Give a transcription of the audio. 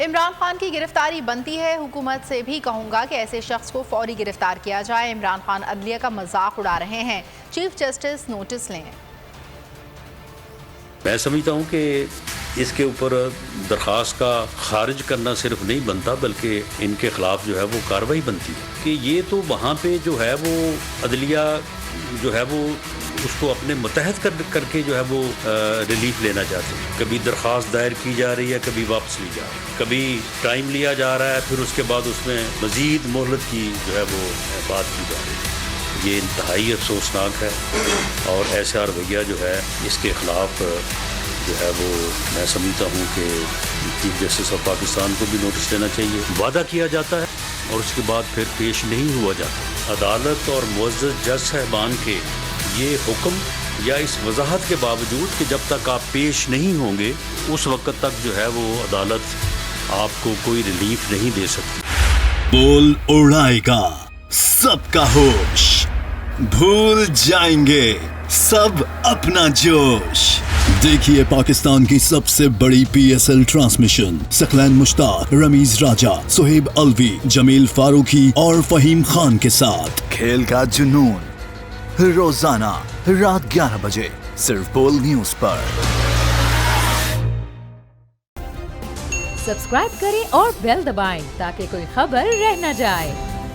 عمران خان کی گرفتاری بنتی ہے، حکومت سے بھی کہوں گا کہ ایسے شخص کو فوری گرفتار کیا جائے۔ عمران خان عدلیہ کا مذاق اڑا رہے ہیں، چیف جسٹس نوٹس لیں۔ میں سمجھتا ہوں کہ اس کے اوپر درخواست کا خارج کرنا صرف نہیں بنتا، بلکہ ان کے خلاف جو ہے وہ کارروائی بنتی ہے کہ یہ تو وہاں پہ جو ہے وہ عدلیہ جو ہے وہ اس کو اپنے متحد کر کے جو ہے وہ ریلیف لینا چاہتے ہیں۔ کبھی درخواست دائر کی جا رہی ہے، کبھی واپس لی جا رہی ہے، کبھی ٹائم لیا جا رہا ہے، پھر اس کے بعد اس میں مزید مہلت کی جو ہے وہ بات کی جا رہی ہے۔ یہ انتہائی افسوسناک ہے اور ایسا رویہ جو ہے اس کے خلاف جو ہے وہ میں سمجھتا ہوں کہ چیف جسٹس آف پاکستان کو بھی نوٹس لینا چاہیے۔ وعدہ کیا جاتا ہے اور اس کے بعد پھر پیش نہیں ہوا جاتا۔ عدالت اور معزز جج صاحبان کے یہ حکم یا اس وضاحت کے باوجود کہ جب تک آپ پیش نہیں ہوں گے اس وقت تک جو ہے وہ عدالت آپ کو کوئی ریلیف نہیں دے سکتی۔ بول اڑائے گا سب کا ہوش، بھول جائیں گے سب اپنا جوش۔ دیکھیے پاکستان کی سب سے بڑی پی ایس ایل ٹرانسمیشن ثقلین مشتاق، رمیز راجہ، سہیب الوی، جمیل فاروقی اور فہیم خان کے ساتھ کھیل کا جنون، روزانہ رات 11 بجے صرف بول نیوز پر۔ سبسکرائب کریں اور بیل دبائیں تاکہ کوئی خبر رہ نہ جائے۔